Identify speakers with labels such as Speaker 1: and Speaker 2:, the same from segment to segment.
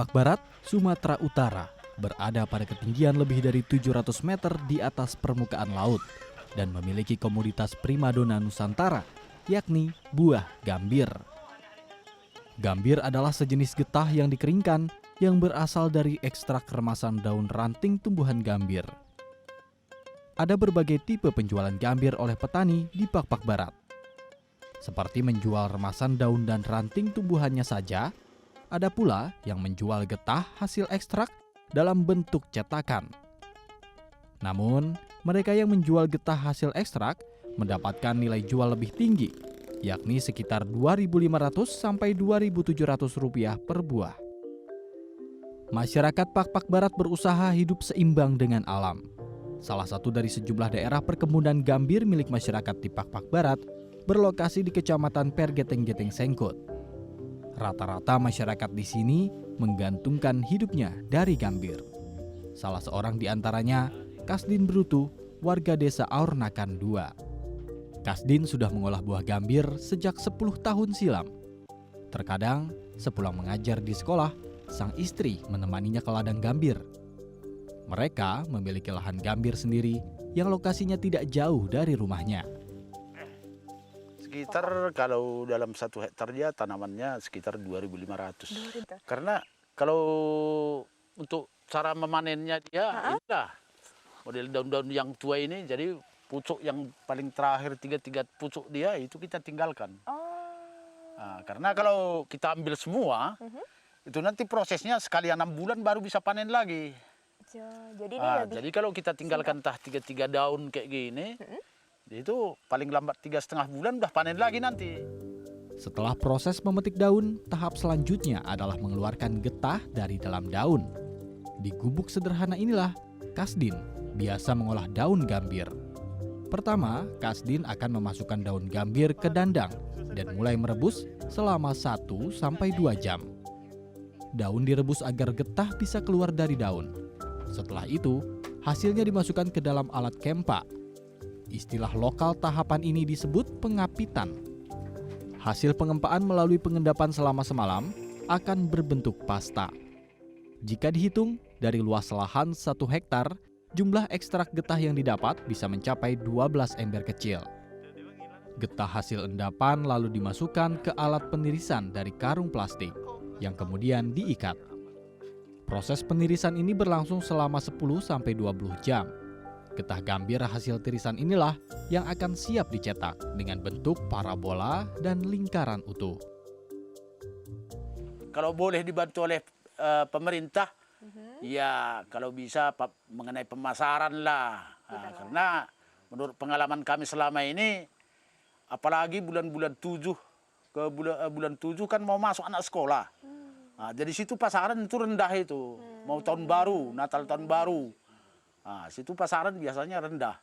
Speaker 1: Pak Barat, Sumatera Utara, berada pada ketinggian lebih dari 700 meter di atas permukaan laut dan memiliki komoditas primadona Nusantara, yakni buah gambir. Gambir adalah sejenis getah yang dikeringkan yang berasal dari ekstrak remasan daun ranting tumbuhan gambir. Ada berbagai tipe penjualan gambir oleh petani di Pak Barat. Seperti menjual remasan daun dan ranting tumbuhannya saja, ada pula yang menjual getah hasil ekstrak dalam bentuk cetakan. Namun, mereka yang menjual getah hasil ekstrak mendapatkan nilai jual lebih tinggi, yakni sekitar Rp2.500 sampai Rp2.700 per buah. Masyarakat Pak Barat berusaha hidup seimbang dengan alam. Salah satu dari sejumlah daerah perkebunan gambir milik masyarakat di Pak Barat berlokasi di Kecamatan Pergeteng-Geteng Sengkut. Rata-rata masyarakat di sini menggantungkan hidupnya dari gambir. Salah seorang di antaranya, Kasdin Brutu, warga desa Aurnakan II. Kasdin sudah mengolah buah gambir sejak 10 tahun silam. Terkadang, sepulang mengajar di sekolah, sang istri menemaninya ke ladang gambir. Mereka memiliki lahan gambir sendiri yang lokasinya tidak jauh dari rumahnya.
Speaker 2: Sekitar kalau dalam 1 hektar dia tanamannya sekitar 2.500. Karena kalau untuk cara memanennya dia inilah model daun-daun yang tua ini, jadi pucuk yang paling terakhir 3 pucuk dia itu kita tinggalkan. Nah, karena kalau kita ambil semua, itu nanti prosesnya sekali 6 bulan baru bisa panen lagi. Jadi kalau kita tinggalkan entah 3 daun kayak gini, itu paling lambat 3,5 bulan udah panen lagi nanti.
Speaker 1: Setelah proses memetik daun, tahap selanjutnya adalah mengeluarkan getah dari dalam daun. Di gubuk sederhana inilah, Kasdin biasa mengolah daun gambir. Pertama, Kasdin akan memasukkan daun gambir ke dandang dan mulai merebus selama 1-2 jam. Daun direbus agar getah bisa keluar dari daun. Setelah itu, hasilnya dimasukkan ke dalam alat kempa. Istilah lokal tahapan ini disebut pengapitan. Hasil pengempaan melalui pengendapan selama semalam akan berbentuk pasta. Jika dihitung dari luas lahan 1 hektar, jumlah ekstrak getah yang didapat bisa mencapai 12 ember kecil. Getah hasil endapan lalu dimasukkan ke alat penirisan dari karung plastik yang kemudian diikat. Proses penirisan ini berlangsung selama 10-20 jam. Getah gambir hasil tirisan inilah yang akan siap dicetak dengan bentuk parabola dan lingkaran utuh.
Speaker 2: Kalau boleh dibantu oleh pemerintah, ya kalau bisa mengenai pemasaran lah. Nah, karena menurut pengalaman kami selama ini, apalagi bulan-bulan 7 ke bulan 7 kan mau masuk anak sekolah. Nah, jadi situ pasaran itu rendah itu. Mau tahun baru, Natal tahun baru. Nah, situ pasaran biasanya rendah.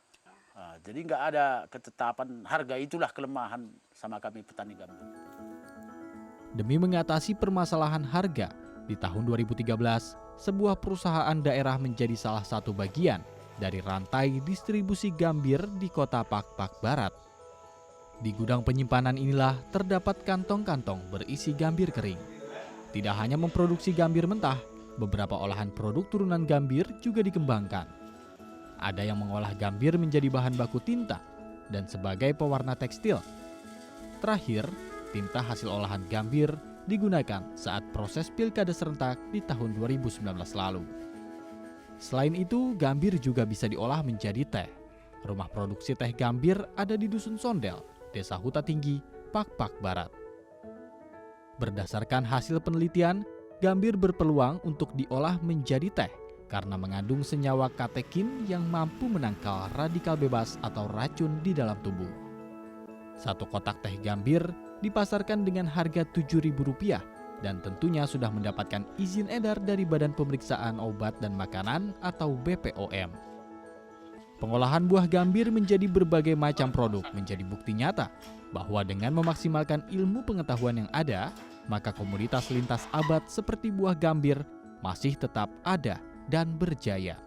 Speaker 2: Nah, jadi nggak ada ketetapan harga, itulah kelemahan sama kami petani gambir.
Speaker 1: Demi mengatasi permasalahan harga, di tahun 2013, sebuah perusahaan daerah menjadi salah satu bagian dari rantai distribusi gambir di kota Pak Barat. Di gudang penyimpanan inilah terdapat kantong-kantong berisi gambir kering. Tidak hanya memproduksi gambir mentah, beberapa olahan produk turunan gambir juga dikembangkan. Ada yang mengolah gambir menjadi bahan baku tinta dan sebagai pewarna tekstil. Terakhir, tinta hasil olahan gambir digunakan saat proses pilkada serentak di tahun 2019 lalu. Selain itu, gambir juga bisa diolah menjadi teh. Rumah produksi teh gambir ada di Dusun Sondel, Desa Huta Tinggi, Pak Barat. Berdasarkan hasil penelitian, gambir berpeluang untuk diolah menjadi teh karena mengandung senyawa katekin yang mampu menangkal radikal bebas atau racun di dalam tubuh. 1 kotak teh gambir dipasarkan dengan harga Rp7.000 dan tentunya sudah mendapatkan izin edar dari Badan Pemeriksaan Obat dan Makanan atau BPOM. Pengolahan buah gambir menjadi berbagai macam produk menjadi bukti nyata bahwa dengan memaksimalkan ilmu pengetahuan yang ada, maka komoditas lintas abad seperti buah gambir masih tetap ada dan berjaya.